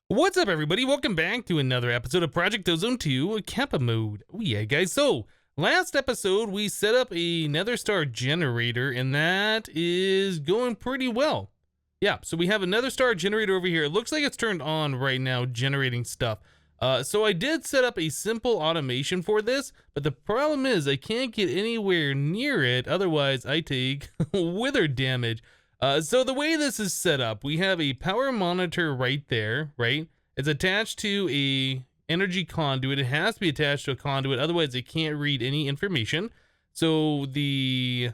What's up, everybody? Welcome back to another episode of Project Ozone 2 Kappa Mode. Oh yeah, guys. So, last episode, we set up a nether star generator, and that is going pretty well. Yeah, so we have a nether star generator over here. It looks like it's turned on right now, generating stuff. So I did set up a simple automation for this, but the problem is I can't get anywhere near it, otherwise I take wither damage. So the way this is set up, we have a power monitor right there, right? It's attached to a energy conduit. It has to be attached to a conduit, otherwise it can't read any information. So the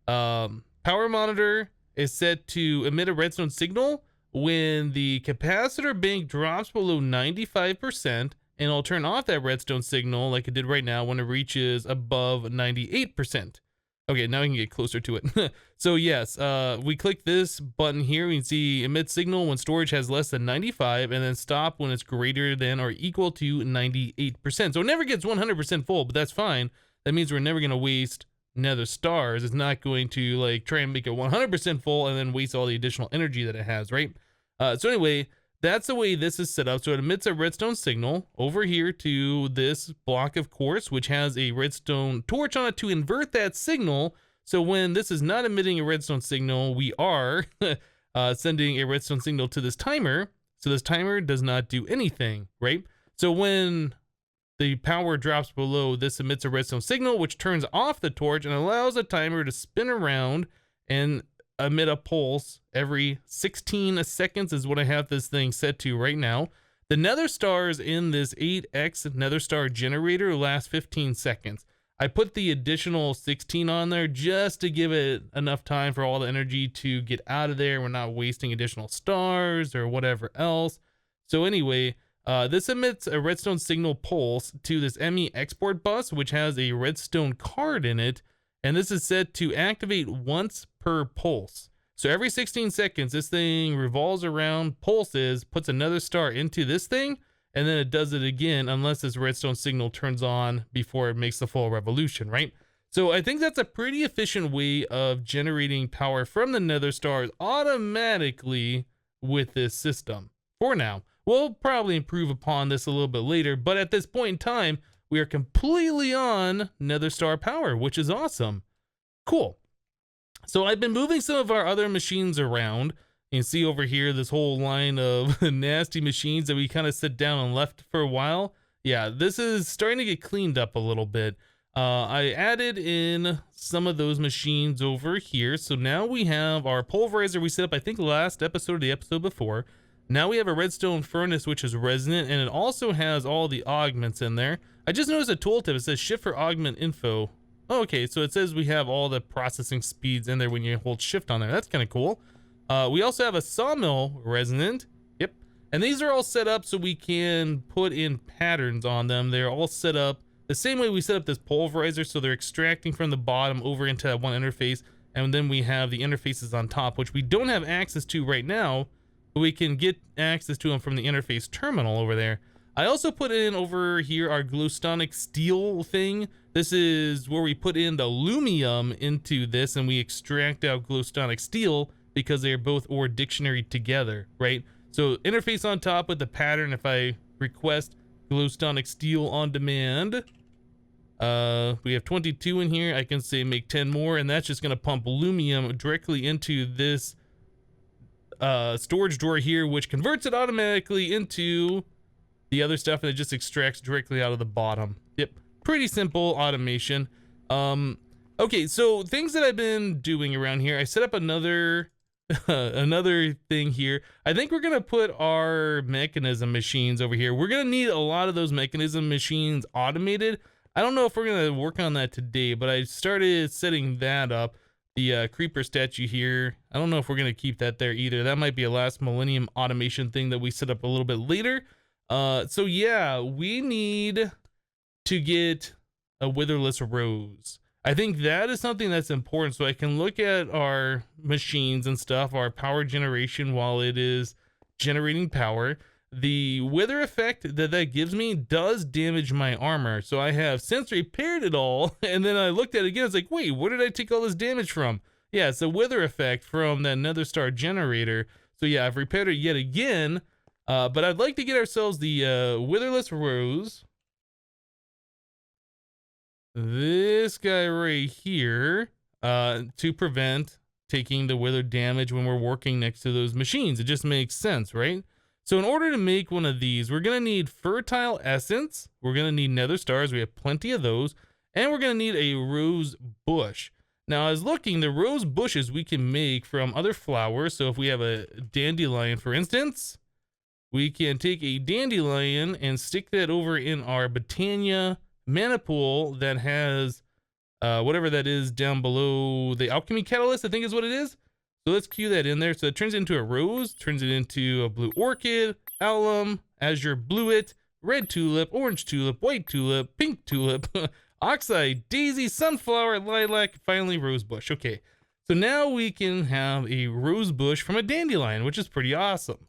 power monitor is set to emit a redstone signal when the capacitor bank drops below 95%, and it'll turn off that redstone signal like it did right now when it reaches above 98%. Okay, now we can get closer to it. So yes, we click this button here. We can see emit signal when storage has less than 95, and then stop when it's greater than or equal to 98%. So it never gets 100% full, but that's fine. That means we're never going to waste nether stars. It's not going to like try and make it 100% full and then waste all the additional energy that it has, right? So anyway, that's the way this is set up. So it emits a redstone signal over here to this block of quartz, which has a redstone torch on it to invert that signal. So when this is not emitting a redstone signal, we are sending a redstone signal to this timer. So this timer does not do anything, right? So when the power drops below, this emits a redstone signal, which turns off the torch and allows the timer to spin around and emit a pulse every 16 seconds is what I have this thing set to right now. The nether stars in this 8x nether star generator last 15 seconds. I put the additional 16 on there just to give it enough time for all the energy to get out of there. We're not wasting additional stars or whatever else. So anyway, this emits a redstone signal pulse to this ME export bus, which has a redstone card in it. And this is set to activate once per pulse. So every 16 seconds, this thing revolves around, pulses, puts another star into this thing, and then it does it again unless this redstone signal turns on before it makes the full revolution, right? So I think that's a pretty efficient way of generating power from the nether stars automatically with this system. For now, we'll probably improve upon this a little bit later, but at this point in time, we are completely on nether star power, which is awesome. Cool. So I've been moving some of our other machines around. You can see over here this whole line of nasty machines that we kind of set down and left for a while. Yeah, this is starting to get cleaned up a little bit. I added in some of those machines over here. So now we have our pulverizer we set up, I think, last episode or the episode before. Now we have a redstone furnace, which is resonant, and it also has all the augments in there. I just noticed a tooltip. It says shift for augment info. Oh, okay, so it says we have all the processing speeds in there when you hold shift on there. That's kind of cool. We also have a sawmill resonant. Yep. And these are all set up so we can put in patterns on them. They're all set up the same way we set up this pulverizer. So they're extracting from the bottom over into that one interface. And then we have the interfaces on top, which we don't have access to right now. But we can get access to them from the interface terminal over there. I also put in over here our glowstonic steel thing. This is where we put in the lumium into this and we extract out glowstonic steel because they are both or dictionary together, right? So interface on top with the pattern. If I request glowstonic steel on demand, we have 22 in here. I can say make 10 more, and that's just gonna pump lumium directly into this storage drawer here, which converts it automatically into the other stuff, and it just extracts directly out of the bottom. Yep, pretty simple automation. Okay, so things that I've been doing around here, I set up another another thing here. I think we're gonna put our mechanism machines over here. We're gonna need a lot of those mechanism machines automated. I don't know if we're gonna work on that today, but I started setting that up. The creeper statue here, I don't know if we're gonna keep that there either. That might be a last millennium automation thing that we set up a little bit later. So yeah, we need to get a witherless rose. I think that is something that's important, so I can look at our machines and stuff, our power generation while it is generating power. The wither effect that gives me does damage my armor, so I have since repaired it all, and then I looked at it again, it's like, wait, where did I take all this damage from? Yeah, it's a wither effect from that nether star generator. So yeah, I've repaired it yet again. But I'd like to get ourselves the witherless rose. This guy right here, to prevent taking the wither damage when we're working next to those machines. It just makes sense, right? So in order to make one of these, we're going to need fertile essence. We're going to need nether stars. We have plenty of those. And we're going to need a rose bush. Now, I was looking, the rose bushes we can make from other flowers. So if we have a dandelion, for instance, we can take a dandelion and stick that over in our Botania mana pool that has whatever that is down below the alchemy catalyst, I think is what it is. So let's cue that in there. So it turns it into a rose, turns it into a blue orchid, alum, azure bluet, red tulip, orange tulip, white tulip, pink tulip, oxide, daisy, sunflower, lilac, finally rose bush. Okay, so now we can have a rose bush from a dandelion, which is pretty awesome.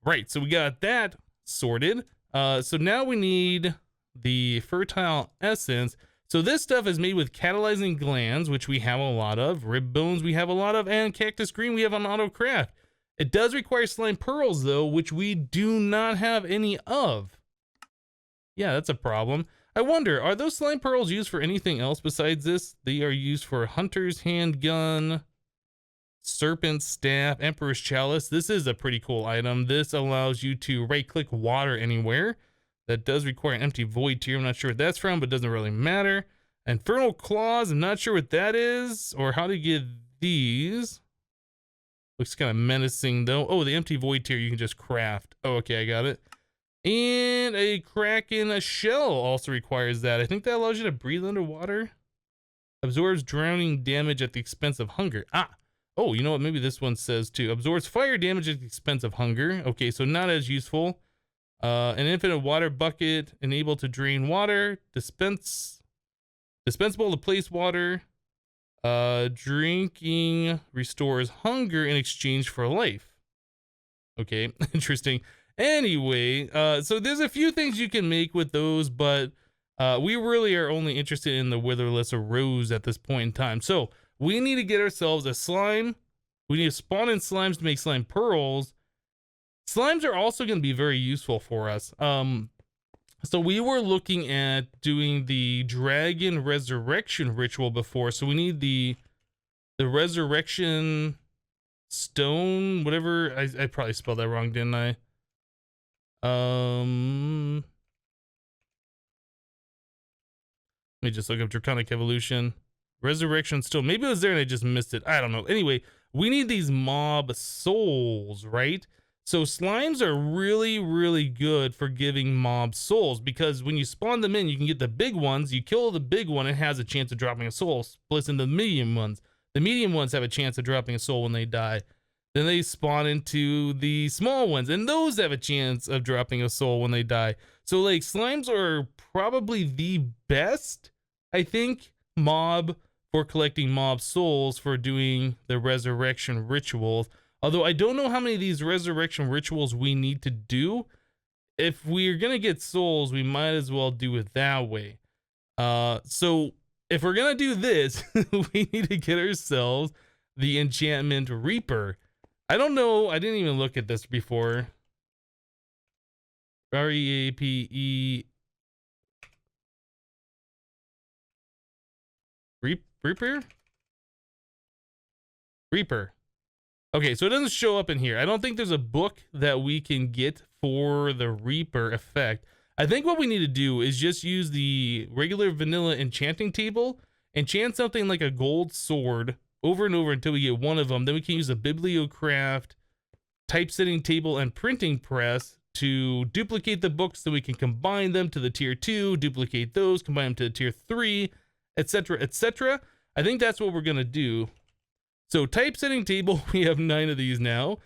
Right, so we got that sorted. So now we need the fertile essence. So this stuff is made with catalyzing glands, which we have a lot of, rib bones we have a lot of, and cactus green we have on auto craft. It does require slime pearls though, which we do not have any of. Yeah, that's a problem. I wonder, are those slime pearls used for anything else besides this? They are used for hunter's handgun, serpent staff, emperor's chalice. This is a pretty cool item. This allows you to right click water anywhere. That does require an empty void tier. I'm not sure what that's from, but doesn't really matter. Infernal claws, I'm not sure what that is or how to get these. Looks kind of menacing though. Oh, the empty void tier you can just craft. Oh, okay, I got it. And a kraken shell also requires that. I think that allows you to breathe underwater. Absorbs drowning damage at the expense of hunger. Ah, oh, you know what? Maybe this one says too. Absorbs fire damage at the expense of hunger. Okay, so not as useful. An infinite water bucket, unable to drain water, dispensable to place water. Drinking restores hunger in exchange for life. Okay, interesting. Anyway, so there's a few things you can make with those, but we really are only interested in the witherless rose at this point in time. So we need to get ourselves a slime. We need to spawn in slimes to make slime pearls. Slimes are also going to be very useful for us. So we were looking at doing the dragon resurrection ritual before. So we need the resurrection stone, whatever. I probably spelled that wrong, didn't I? Let me just look up draconic evolution. Resurrection stone. Maybe it was there and I just missed it. I don't know. Anyway, we need these mob souls, right? So slimes are really, really good for giving mob souls because when you spawn them in, you can get the big ones. You kill the big one, it has a chance of dropping a soul. Splits into the medium ones. The medium ones have a chance of dropping a soul when they die. Then they spawn into the small ones, and those have a chance of dropping a soul when they die. So like slimes are probably the best, I think, mob for collecting mob souls for doing the resurrection rituals. Although I don't know how many of these resurrection rituals we need to do. If we're going to get souls, we might as well do it that way. So if we're going to do this, we need to get ourselves the enchantment Reaper. I don't know. I didn't even look at this before. R-E-A-P-E. Reaper? Reaper. Okay, so it doesn't show up in here. I don't think there's a book that we can get for the Reaper effect. I think what we need to do is just use the regular vanilla enchanting table, enchant something like a gold sword over and over until we get one of them. Then we can use a bibliocraft, typesetting table, and printing press to duplicate the books so we can combine them to the tier 2, duplicate those, combine them to the tier 3, etc., etc. I think that's what we're going to do. So typesetting table, we have 9 of these now.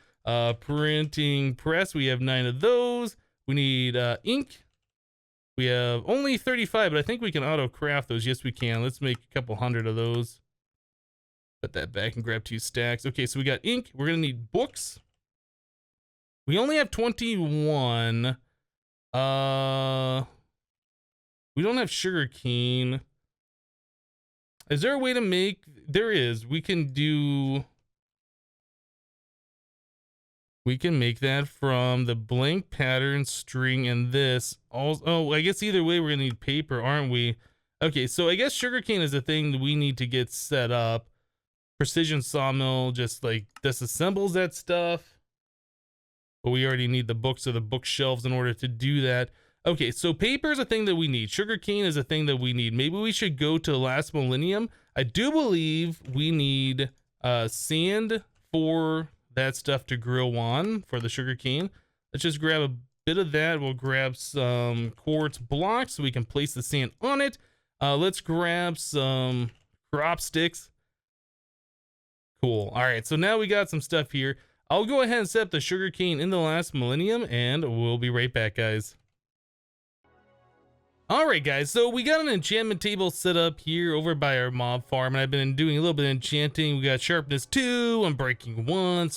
Printing press, we have 9 of those. We need ink. We have only 35, but I think we can auto craft those. Yes, we can. Let's make a couple hundred of those. Put that back and grab 2 stacks. Okay, so we got ink. We're going to need books. We only have 21. We don't have sugar cane. Is there a way to make... There is. We can do... We can make that from the blank pattern, string, and this. Also, oh, I guess either way we're gonna need paper, aren't we? Okay, so I guess sugarcane is the thing that we need to get set up. Precision sawmill just like disassembles that stuff. But we already need the books or the bookshelves in order to do that. Okay, so paper is a thing that we need. Sugarcane is a thing that we need. Maybe we should go to last millennium. I do believe we need sand for that stuff to grill on for the sugarcane. Let's just grab a bit of that. We'll grab some quartz blocks so we can place the sand on it. Let's grab some crop sticks. Cool. All right, so now we got some stuff here. I'll go ahead and set up the sugarcane in the last millennium, and we'll be right back, guys. All right, guys, so we got an enchantment table set up here over by our mob farm, and I've been doing a little bit of enchanting. We got sharpness 2, unbreaking 1,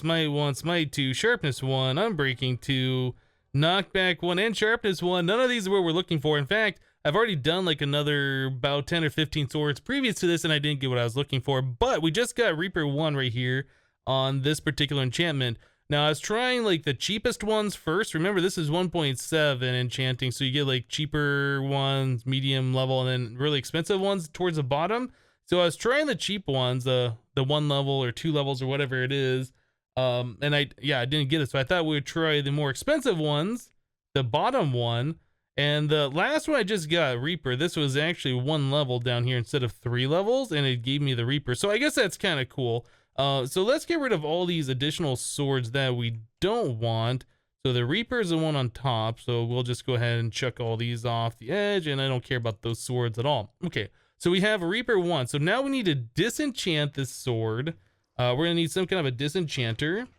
smite 2, sharpness 1, unbreaking 2, knockback 1, and sharpness 1. None of these are what we're looking for. In fact, I've already done like another about 10 or 15 swords previous to this, and I didn't get what I was looking for, but we just got Reaper 1 right here on this particular enchantment. Now, I was trying like the cheapest ones first. Remember, this is 1.7 enchanting, so you get like cheaper ones, medium level, and then really expensive ones towards the bottom. So I was trying the cheap ones, the 1 level or 2 levels or whatever it is. And I didn't get it. So I thought we would try the more expensive ones, the bottom one. And the last one I just got, Reaper, this was actually 1 level down here instead of 3 levels, and it gave me the Reaper. So I guess that's kind of cool. So let's get rid of all these additional swords that we don't want. So the Reaper is the one on top, so we'll just go ahead and chuck all these off the edge, and I don't care about those swords at all. Okay, so we have a Reaper 1. So now we need to disenchant this sword. We're gonna need some kind of a disenchanter.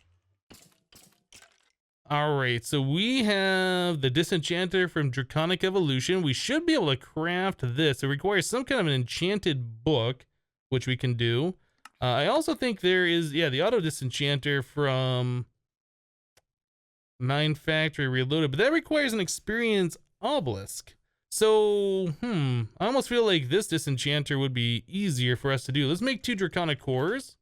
All right, so we have the disenchanter from Draconic Evolution. We should be able to craft this. It requires some kind of an enchanted book, which we can do. I also think there is, the auto disenchanter from Mine Factory Reloaded, but that requires an experience obelisk. So, I almost feel like this disenchanter would be easier for us to do. Let's make 2 draconic cores.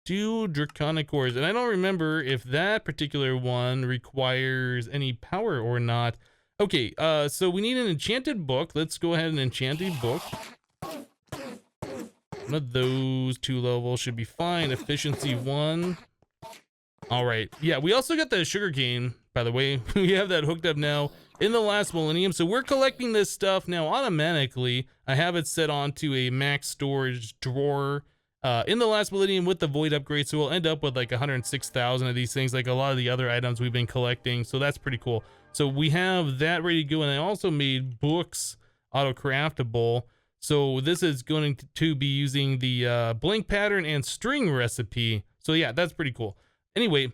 2 draconic cores, and I don't remember if that particular one requires any power or not. Okay, so we need an enchanted book. Let's go ahead and enchant a book. One of those 2 levels should be fine. Efficiency 1. All right. Yeah, we also got the sugarcane, by the way. We have that hooked up now in the last millennium. So we're collecting this stuff now automatically. I have it set onto a max storage drawer in the last millennium with the void upgrade. So we'll end up with like 106,000 of these things, like a lot of the other items we've been collecting. So that's pretty cool. So we have that ready to go. And I also made books auto craftable. So this is going to be using the blank pattern and string recipe. So yeah, that's pretty cool. Anyway,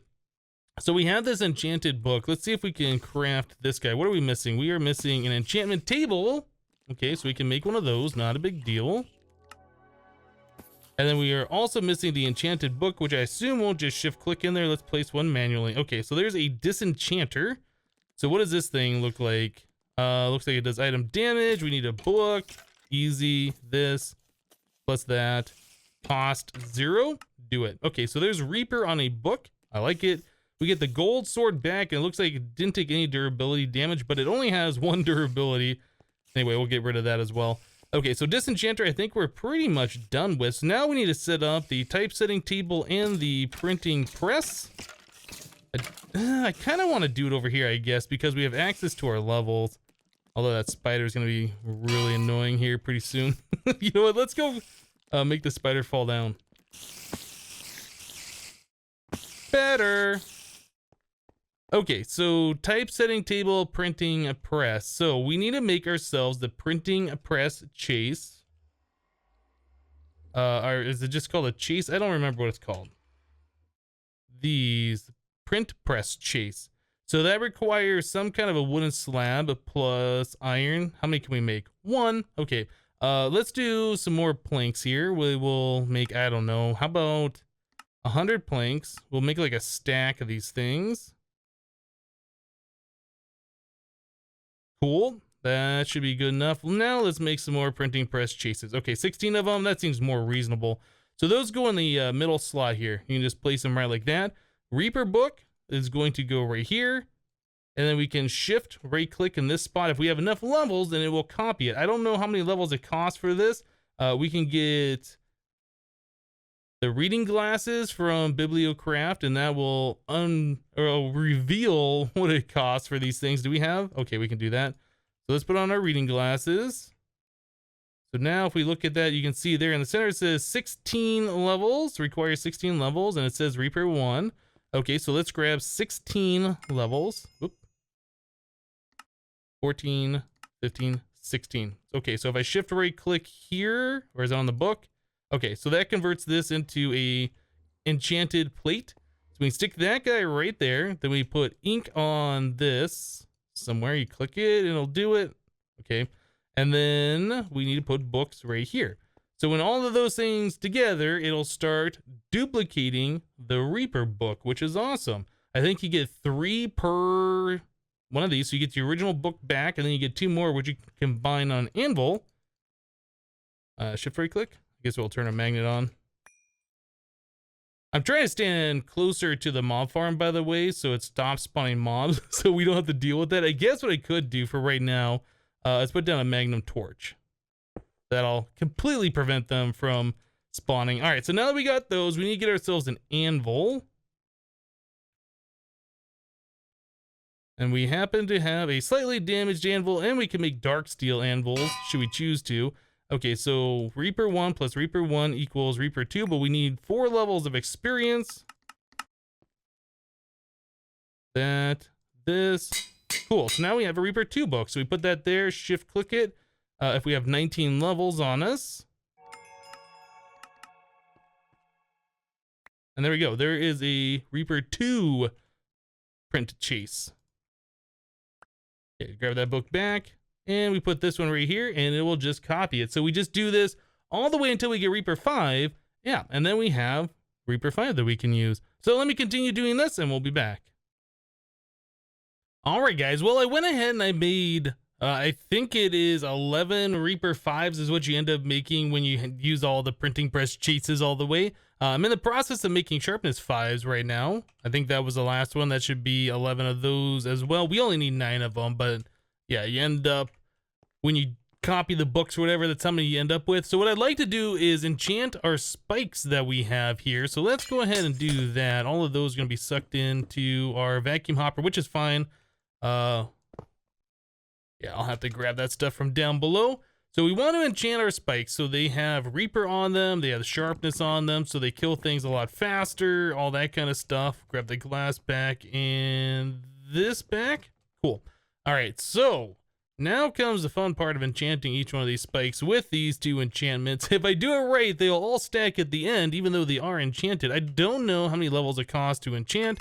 so we have this enchanted book. Let's see if we can craft this guy. What are we missing? We are missing an enchantment table. Okay, so we can make one of those. Not a big deal. And then we are also missing the enchanted book, which I assume won't just shift click in there. Let's place one manually. Okay, so there's a disenchanter. So what does this thing look like? Looks like it does item damage. We need a book. Easy, this, plus that, cost 0, do it. Okay, so there's Reaper on a book. I like it. We get the gold sword back, and it looks like it didn't take any durability damage, but it only has 1 durability. Anyway, we'll get rid of that as well. Okay, so disenchanter, I think we're pretty much done with. So now we need to set up the typesetting table and the printing press. I kind of want to do it over here, I guess, because we have access to our levels. Although that spider is going to be really annoying here pretty soon. You know what? Let's go make the spider fall down. Better. Okay, so typesetting table, printing a press. So we need to make ourselves the printing press chase. Or is it just called a chase? I don't remember what it's called. These print press chase. So that requires some kind of a wooden slab plus iron. How many can we make? 1. Okay. Let's do some more planks here. We will make, I don't know, how about 100 planks? We'll make like a stack of these things. Cool. That should be good enough. Now let's make some more printing press chases. Okay, 16 of them. That seems more reasonable. So those go in the middle slot here. You can just place them right like that. Reaper book is going to go right here. And then we can shift right click in this spot. If we have enough levels, then it will copy it. I don't know how many levels it costs for this. We can get the reading glasses from Bibliocraft, and that will reveal what it costs for these things. Do we have? Okay, we can do that. So let's put on our reading glasses. So now if we look at that, you can see there in the center it says 16 levels, requires 16 levels, and it says Reaper 1. Okay, so let's grab 16 levels. Whoop. 14, 15, 16. Okay, so if I shift right click here, or is it on the book? Okay, so that converts this into a enchanted plate. So we stick that guy right there. Then we put ink on this somewhere. You click it and it'll do it. Okay, and then we need to put books right here. So when all of those things together, it'll start duplicating the Reaper book, which is awesome. I think you get 3 per one of these. So you get the original book back, and then you get 2 more, which you can combine on Anvil. Shift right click. I guess we'll turn a magnet on. I'm trying to stand closer to the mob farm, by the way, so it stops spawning mobs, so we don't have to deal with that. I guess what I could do for right now, let's put down a magnum torch. That'll completely prevent them from spawning. All right, so now that we got those, we need to get ourselves an anvil. And we happen to have a slightly damaged anvil, and we can make dark steel anvils, should we choose to. Okay, so Reaper 1 plus Reaper 1 equals Reaper 2, but we need 4 levels of experience. This. Cool, so now we have a Reaper 2 book. So we put that there, shift click it. If we have 19 levels on us. And there we go. There is a Reaper 2 print chase. Okay, grab that book back. And we put this one right here, and it will just copy it. So we just do this all the way until we get Reaper 5. Yeah, and then we have Reaper 5 that we can use. So let me continue doing this, and we'll be back. All right, guys. Well, I went ahead and I made... I think it is 11 Reaper 5s is what you end up making when you use all the printing press chases all the way. I'm in the process of making sharpness 5s right now. I think that was the last one. That should be 11 of those as well. We only need 9 of them, but yeah, you end up, when you copy the books or whatever, that's how many you end up with. So what I'd like to do is enchant our spikes that we have here. So let's go ahead and do that. All of those are going to be sucked into our vacuum hopper, which is fine. Yeah, I'll have to grab that stuff from down below. So we want to enchant our spikes. So they have Reaper on them. They have sharpness on them. So they kill things a lot faster, all that kind of stuff. Grab the glass back and this back. Cool. All right, so now comes the fun part of enchanting each one of these spikes with these 2 enchantments. If I do it right, they'll all stack at the end, even though they are enchanted. I don't know how many levels it costs to enchant.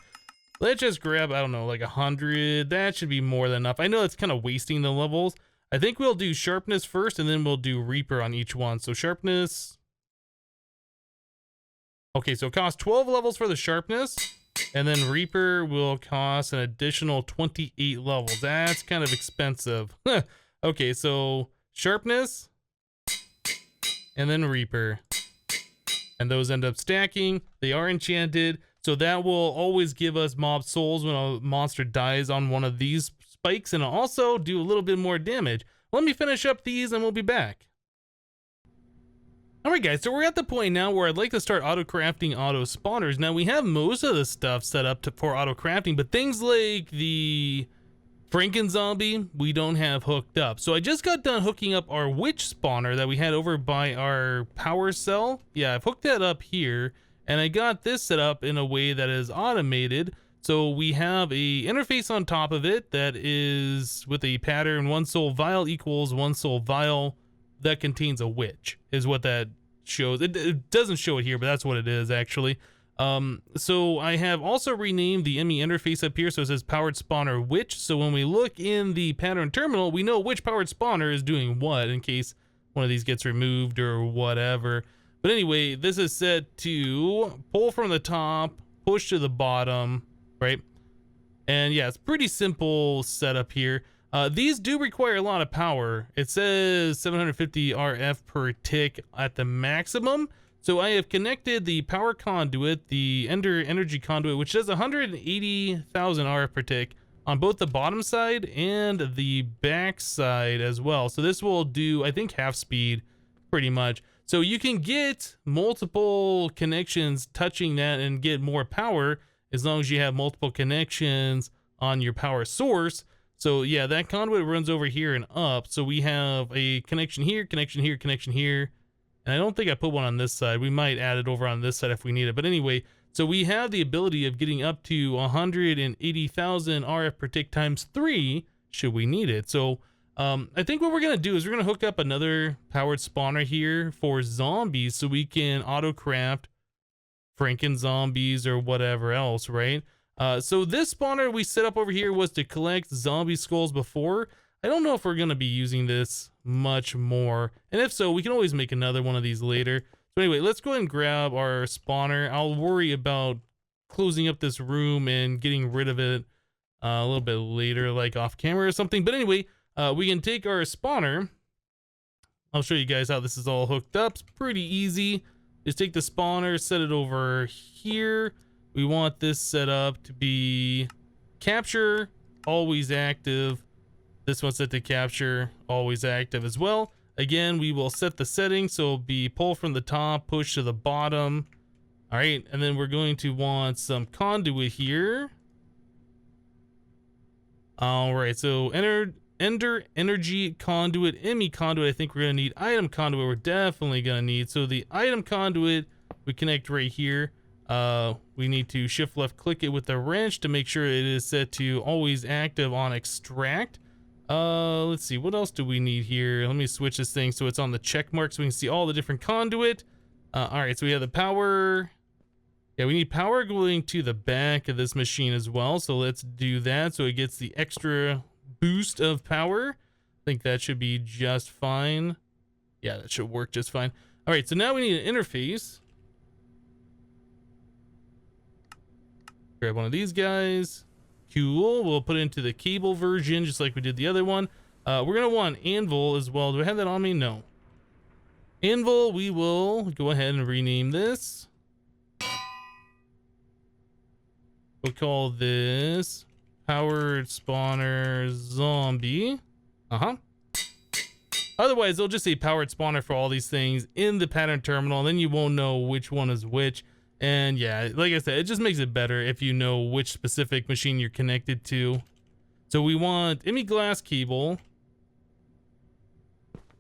Let's just grab, I don't know, like 100. That should be more than enough. I know it's kind of wasting the levels. I think we'll do sharpness first, and then we'll do Reaper on each one. So sharpness. Okay, so it costs 12 levels for the sharpness, and then Reaper will cost an additional 28 levels. That's kind of expensive. Okay, so sharpness, and then Reaper. And those end up stacking. They are enchanted. So that will always give us mob souls when a monster dies on one of these spikes, and it'll also do a little bit more damage. Let me finish up these and we'll be back. Alright guys, so we're at the point now where I'd like to start auto-crafting auto spawners. Now we have most of the stuff set up for auto-crafting, but things like the Franken-zombie we don't have hooked up. So I just got done hooking up our witch spawner that we had over by our power cell. Yeah, I've hooked that up here. And I got this set up in a way that is automated. So we have a interface on top of it that is with a pattern 1 soul vial equals 1 soul vial that contains a witch, is what that shows. It doesn't show it here, but that's what it is actually. So I have also renamed the ME interface up here, so it says powered spawner witch. So when we look in the pattern terminal, we know which powered spawner is doing what in case one of these gets removed or whatever. But anyway, this is set to pull from the top, push to the bottom, right? And yeah, it's pretty simple setup here. These do require a lot of power. It says 750 RF per tick at the maximum. So I have connected the power conduit, the Ender energy conduit, which does 180,000 RF per tick on both the bottom side and the back side as well. So this will do, I think, half speed pretty much. So you can get multiple connections touching that and get more power as long as you have multiple connections on your power source. So yeah, that conduit runs over here and up. So we have a connection here, connection here, connection here. And I don't think I put one on this side. We might add it over on this side if we need it. But anyway, so we have the ability of getting up to 180,000 RF per tick times 3 should we need it. So I think what we're going to do is we're going to hook up another powered spawner here for zombies so we can auto craft Franken zombies or whatever else, right? So this spawner we set up over here was to collect zombie skulls before. I don't know if we're going to be using this much more. And if so, we can always make another one of these later. So anyway, let's go ahead and grab our spawner. I'll worry about closing up this room and getting rid of it a little bit later, like off camera or something. But anyway, we can take our spawner. I'll show you guys how this is all hooked up. It's pretty easy. Just take the spawner, set it over here. We want this set up to be capture, always active. This one's set to capture, always active as well. Again, we will set the settings so it'll be pull from the top, push to the bottom. All right, and then we're going to want some conduit here. All right, so Ender energy conduit, ME conduit. I think we're gonna need item conduit. We're definitely gonna need. So the item conduit we connect right here. We need to shift left click it with the wrench to make sure it is set to always active on extract. Let's see, what else do we need here? Let me switch this thing so it's on the check mark so we can see all the different conduit. All right, so we have the power. Yeah, we need power going to the back of this machine as well. So let's do that so it gets the extra boost of power. I think that should be just fine. Yeah, that should work just fine. All right, so now we need an interface. Grab one of these guys. Cool. We'll put it into the cable version just like we did the other one. We're going to want anvil as well. Do I have that on me? No. Anvil, we will go ahead and rename this. We'll call this powered spawner zombie. Otherwise, they'll just say powered spawner for all these things in the pattern terminal. And then you won't know which one is which. And yeah, like I said, it just makes it better if you know which specific machine you're connected to. So we want ME glass cable.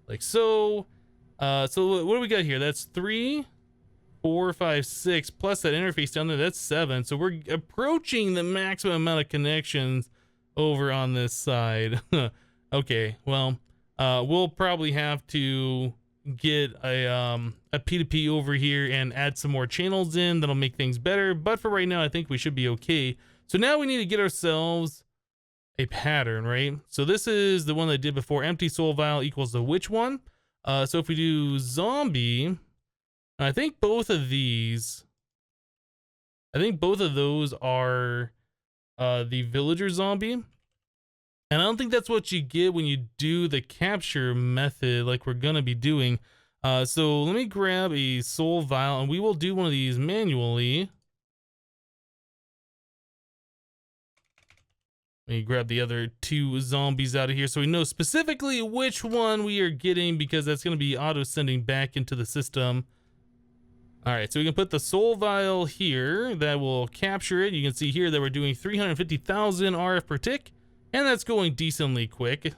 Like so. So what do we got here? That's 3, 4, 5, 6, plus that interface down there, that's 7. So we're approaching the maximum amount of connections over on this side. Okay, well, we'll probably have to get a P2P over here and add some more channels in. That'll make things better, but for right now I think we should be okay. So now we need to get ourselves a pattern, right? So this is the one that I did before. Empty soul vial equals the which one. So if we do zombie, I think both of these, I think both of those are the villager zombie. And I don't think that's what you get when you do the capture method like we're going to be doing. So let me grab a soul vial and we will do one of these manually. Let me grab the other 2 zombies out of here so we know specifically which one we are getting, because that's going to be auto sending back into the system. All right, so we can put the soul vial here. That will capture it. You can see here that we're doing 350,000 RF per tick. And that's going decently quick.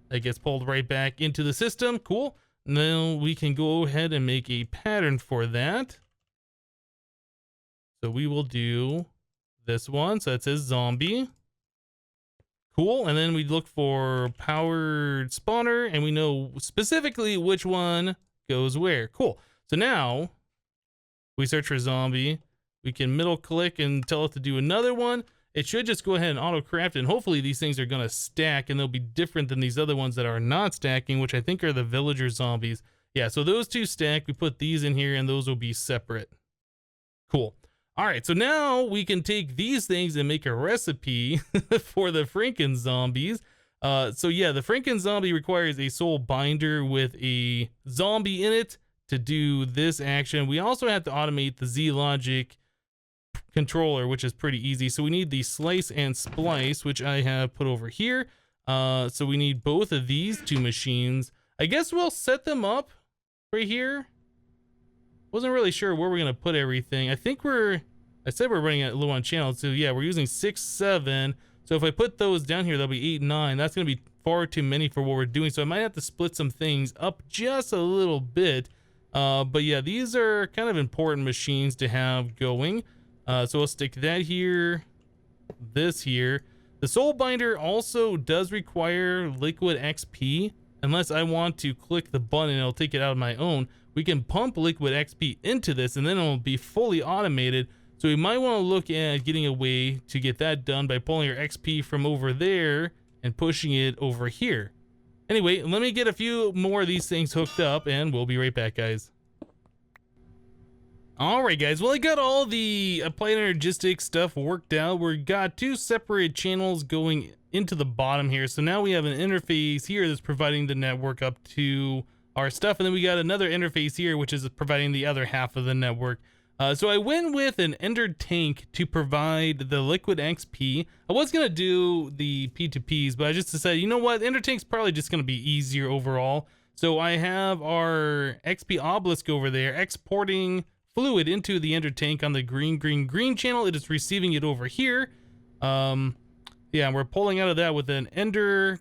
That gets pulled right back into the system. Cool. Now we can go ahead and make a pattern for that. So we will do this one. So that says zombie. Cool. And then we look for powered spawner and we know specifically which one goes where. Cool. So now we search for zombie. We can middle click and tell it to do another one. It should just go ahead and auto craft, and hopefully these things are going to stack and they'll be different than these other ones that are not stacking, which I think are the villager zombies. Yeah, so those 2 stack. We put these in here and those will be separate. Cool. All right, so now we can take these things and make a recipe for the Franken zombies. So yeah, the Franken zombie requires a soul binder with a zombie in it to do this action. We also have to automate the Z logic controller, which is pretty easy. So we need the slice and splice, which I have put over here. So we need both of these two machines. I guess we'll set them up right here. Wasn't really sure where we're gonna put everything. I said we're running low on channels, so yeah, we're using 6, 7. So if I put those down here, that'll be 8, 9. That's gonna be far too many for what we're doing. So I might have to split some things up just a little bit. But yeah, these are kind of important machines to have going. So we'll stick that here, this here. The soul binder also does require liquid XP. Unless I want to click the button and it'll take it out of my own. We can pump liquid XP into this and then it'll be fully automated. So we might want to look at getting a way to get that done by pulling our XP from over there and pushing it over here. Anyway, let me get a few more of these things hooked up and we'll be right back, guys. Alright guys, well I got all the applied energistic stuff worked out. We've got 2 separate channels going into the bottom here. So now we have an interface here that's providing the network up to our stuff. And then we got another interface here, which is providing the other half of the network. So I went with an ender tank to provide the liquid XP. I was going to do the P2Ps, but I just decided, you know what? Ender tank's probably just going to be easier overall. So I have our XP obelisk over there exporting fluid into the ender tank on the green channel. It is receiving it over here. Yeah, we're pulling out of that with an ender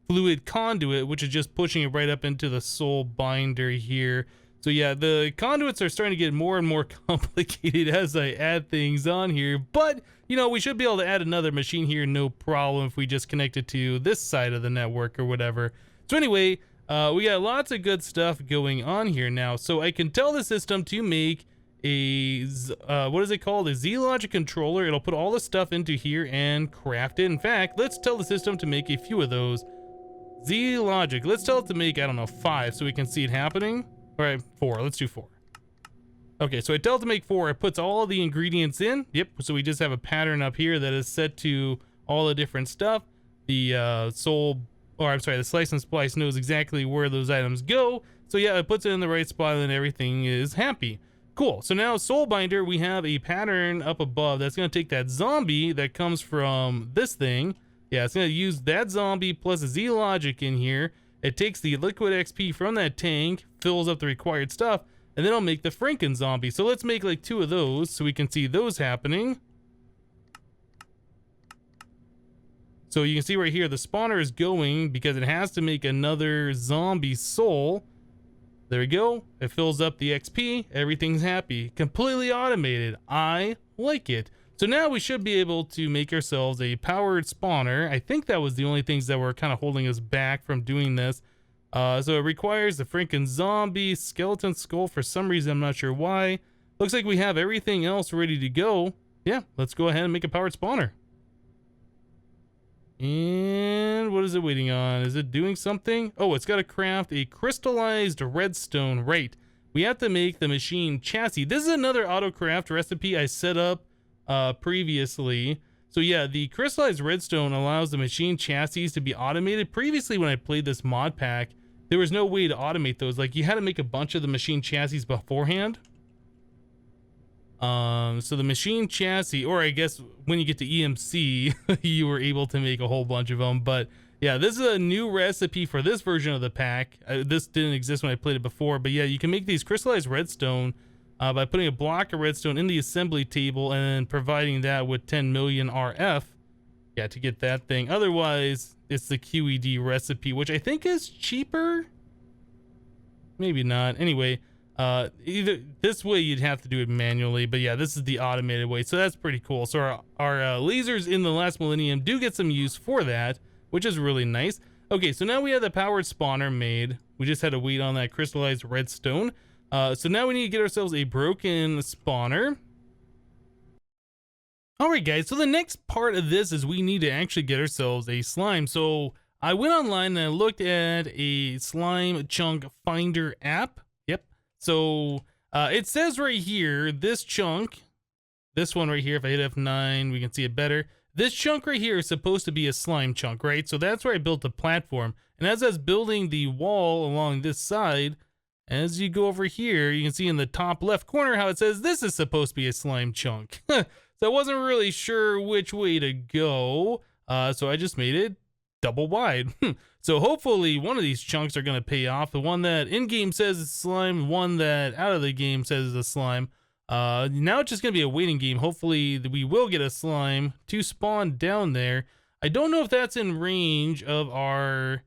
fluid conduit, which is just pushing it right up into the soul binder here. So yeah, the conduits are starting to get more and more complicated as I add things on here, but you know, we should be able to add another machine here, no problem, if we just connect it to this side of the network or whatever. So anyway, we got lots of good stuff going on here now. So I can tell the system to make a, what is it called? A Z logic controller. It'll put all the stuff into here and craft it. In fact, let's tell the system to make a few of those. Z logic, let's tell it to make, I don't know, 5 so we can see it happening. All right, 4, let's do 4. Okay, so I tell it to make 4, it puts all the ingredients in. Yep, so we just have a pattern up here that is set to all the different stuff. The the slice and splice knows exactly where those items go. So yeah, it puts it in the right spot and everything is happy. Cool, so now soul binder, we have a pattern up above that's gonna take that zombie that comes from this thing. Yeah, it's gonna use that zombie plus a Z logic in here. It takes the liquid XP from that tank, fills up the required stuff, and then I'll make the Franken zombie. So let's make like 2 of those so we can see those happening. So you can see right here, the spawner is going because it has to make another zombie soul. There we go. It fills up the XP. Everything's happy. Completely automated. I like it. So now we should be able to make ourselves a powered spawner. I think that was the only things that were kind of holding us back from doing this. So it requires the Franken zombie, skeleton skull for some reason. I'm not sure why. Looks like we have everything else ready to go. Yeah, let's go ahead and make a powered spawner. And what is it waiting on? Is it doing something? Oh, it's got to craft a crystallized redstone. Right. We have to make the machine chassis. This is another autocraft recipe I set up previously. So yeah, the crystallized redstone allows the machine chassis to be automated. Previously, when I played this mod pack, there was no way to automate those. Like, you had to make a bunch of the machine chassis beforehand. So the machine chassis, or I guess when you get to EMC, you were able to make a whole bunch of them. But yeah, this is a new recipe for this version of the pack. This didn't exist when I played it before, but yeah, you can make these crystallized redstone by putting a block of redstone in the assembly table and then providing that with 10 million RF. Yeah, to get that thing. Otherwise, it's the QED recipe, which I think is cheaper. Maybe not. Anyway, either this way you'd have to do it manually, but yeah, this is the automated way, so that's pretty cool. So our lasers in the last millennium do get some use for that, which is really nice. Okay, so now we have the powered spawner made. We just had to wait on that crystallized redstone. So now we need to get ourselves a broken spawner. All right, guys, so the next part of this is we need to actually get ourselves a slime. So I went online and I looked at a slime chunk finder app. Yep. So it says right here, this chunk, this one right here, if I hit F9, we can see it better. This chunk right here is supposed to be a slime chunk, right? So that's where I built the platform. And as I was building the wall along this side, As you go over here, you can see in the top left corner how it says this is supposed to be a slime chunk. So I wasn't really sure which way to go, so I just made it double wide. So hopefully one of these chunks are going to pay off. The one that in-game says is slime, one that out of the game says is a slime. Now it's just going to be a waiting game. Hopefully we will get a slime to spawn down there. I don't know if that's in range of our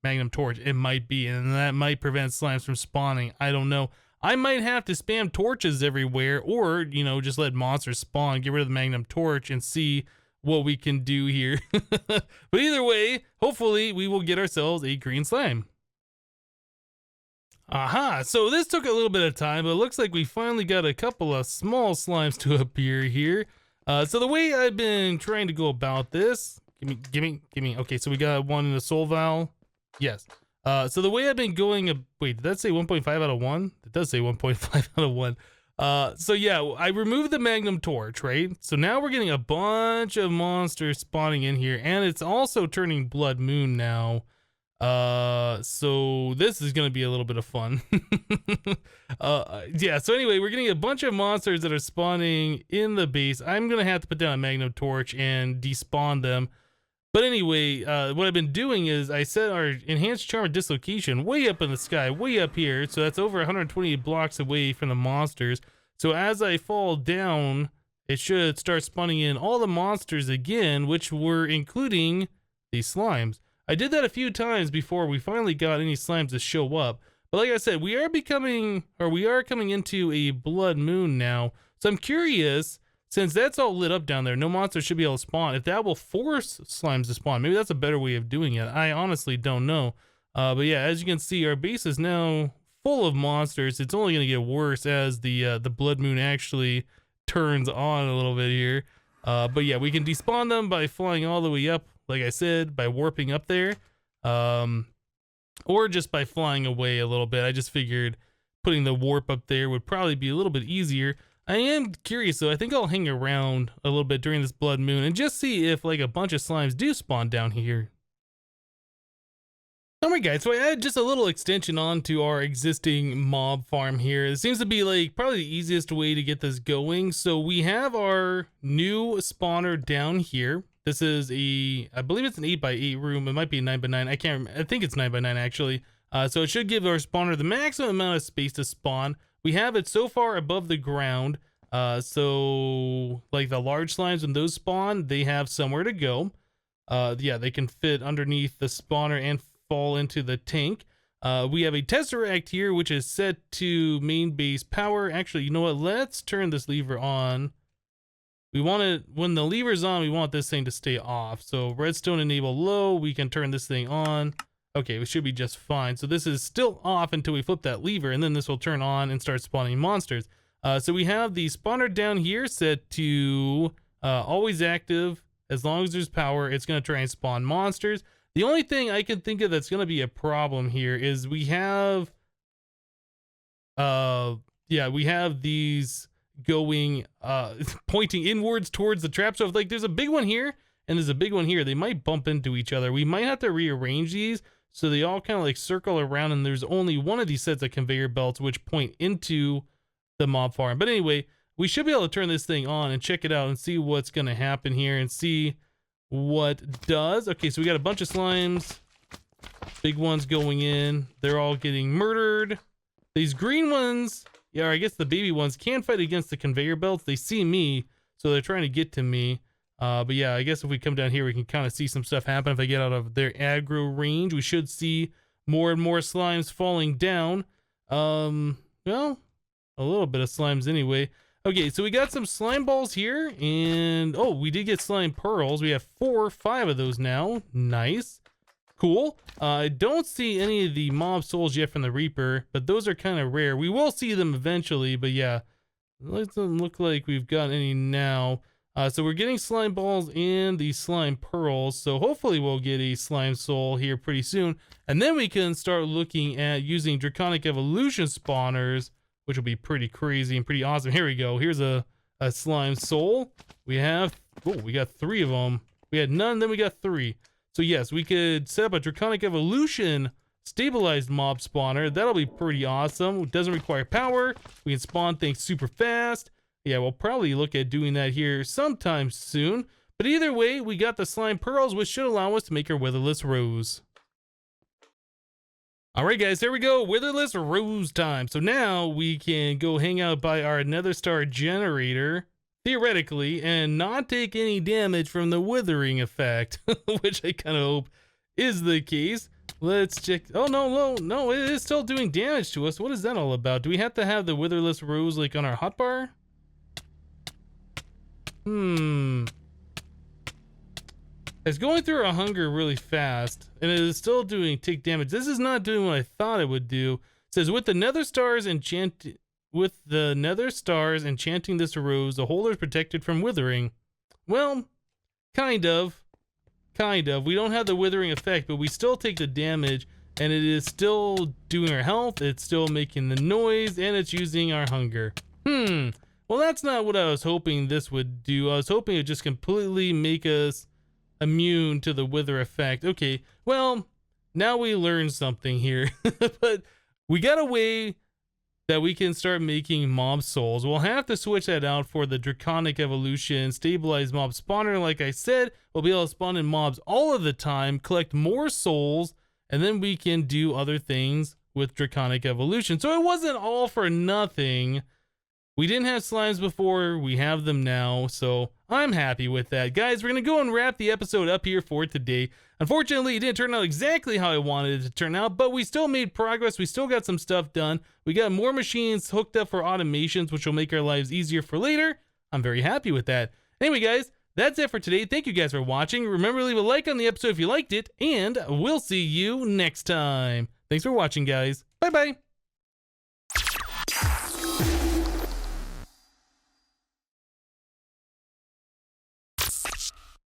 magnum torch. It might be, and that might prevent slimes from spawning. I don't know. I might have to spam torches everywhere, or, you know, just let monsters spawn, get rid of the magnum torch, and see what we can do here. But either way, hopefully we will get ourselves a green slime. Aha, so this took a little bit of time, but it looks like we finally got a couple of small slimes to appear here. So the way I've been trying to go about this, gimme. Okay, so we got one in the soul vial. Yes. So the way I've been going, wait, did that say 1.5 out of 1? It does say 1.5 out of 1. So yeah, I removed the magnum torch, right? So now we're getting a bunch of monsters spawning in here, and it's also turning blood moon now. So this is going to be a little bit of fun. Yeah, so anyway, we're getting a bunch of monsters that are spawning in the base. I'm going to have to put down a magnum torch and despawn them. But anyway, what I've been doing is I set our enhanced charm of dislocation way up in the sky, way up here. So that's over 128 blocks away from the monsters. So as I fall down, it should start spawning in all the monsters again, which were including these slimes. I did that a few times before we finally got any slimes to show up. But like I said, we are coming into a blood moon now. So I'm curious, since that's all lit up down there, no monster should be able to spawn. If that will force slimes to spawn, maybe that's a better way of doing it. I honestly don't know. But yeah, as you can see, our base is now full of monsters. It's only going to get worse as the blood moon actually turns on a little bit here. But yeah, we can despawn them by flying all the way up, like I said, by warping up there. Or just by flying away a little bit. I just figured putting the warp up there would probably be a little bit easier. I am curious though. I think I'll hang around a little bit during this blood moon and just see if like a bunch of slimes do spawn down here. Alright guys, so I added just a little extension onto our existing mob farm here. It seems to be like probably the easiest way to get this going. So we have our new spawner down here. This is I believe it's an 8x8 room. It might be a 9x9. I think it's 9x9 actually. So it should give our spawner the maximum amount of space to spawn. We have it so far above the ground. So like the large slimes, when those spawn, they have somewhere to go. Yeah, they can fit underneath the spawner and fall into the tank. We have a tesseract here, which is set to main base power. Actually, you know what? Let's turn this lever on. We want it, when the lever's on, we want this thing to stay off. So redstone enable low, we can turn this thing on. Okay, we should be just fine. So this is still off until we flip that lever, and then this will turn on and start spawning monsters. So we have the spawner down here set to always active. As long as there's power, it's going to try and spawn monsters. The only thing I can think of that's going to be a problem here is we have, we have these going, pointing inwards towards the trap. So if like there's a big one here and there's a big one here, they might bump into each other. We might have to rearrange these so they all kind of like circle around, and there's only one of these sets of conveyor belts which point into the mob farm. But anyway, we should be able to turn this thing on and check it out and see what's going to happen here and see what it does. Okay, so we got a bunch of slimes, big ones going in. They're all getting murdered. These green ones, yeah, or I guess the baby ones, can fight against the conveyor belts. They see me, so they're trying to get to me. But yeah, I guess if we come down here, we can kind of see some stuff happen. If I get out of their aggro range, we should see more and more slimes falling down. Well, a little bit of slimes anyway. Okay, so we got some slime balls here, and oh, we did get slime pearls. We have 4 or 5 of those now. Nice. Cool. I don't see any of the mob souls yet from the Reaper, but those are kind of rare. We will see them eventually, but yeah, it doesn't look like we've got any now. So we're getting slime balls and the slime pearls, so hopefully we'll get a slime soul here pretty soon, and then we can start looking at using draconic evolution spawners, which will be pretty crazy and pretty awesome. Here we go. Here's a slime soul. We got 3 of them. We had none, then we got 3. So yes, we could set up a draconic evolution stabilized mob spawner. That'll be pretty awesome. It doesn't require power. We can spawn things super fast. Yeah, we'll probably look at doing that here sometime soon. But either way, we got the slime pearls, which should allow us to make our witherless rose. Alright guys, there we go, witherless rose time. So now we can go hang out by our nether star generator, theoretically, and not take any damage from the withering effect, which I kind of hope is the case. Let's check. Oh, no, it is still doing damage to us. What is that all about? Do we have to have the witherless rose like on our hotbar? It's going through our hunger really fast, and it is still doing tick damage. This is not doing what I thought it would do. It says with the nether stars enchanting this rose, the holder is protected from withering. Well, kind of. We don't have the withering effect, but we still take the damage, and it is still doing our health. It's still making the noise, and it's using our hunger. Well, that's not what I was hoping this would do. I was hoping it would just completely make us immune to the wither effect. Okay, well, now we learned something here. But we got a way that we can start making mob souls. We'll have to switch that out for the draconic evolution stabilized mob spawner. Like I said, we'll be able to spawn in mobs all of the time, collect more souls, and then we can do other things with draconic evolution. So it wasn't all for nothing. We didn't have slimes before, we have them now, so I'm happy with that. Guys, we're going to go and wrap the episode up here for today. Unfortunately, it didn't turn out exactly how I wanted it to turn out, but we still made progress. We still got some stuff done. We got more machines hooked up for automations, which will make our lives easier for later. I'm very happy with that. Anyway, guys, that's it for today. Thank you guys for watching. Remember to leave a like on the episode if you liked it, and we'll see you next time. Thanks for watching, guys. Bye-bye.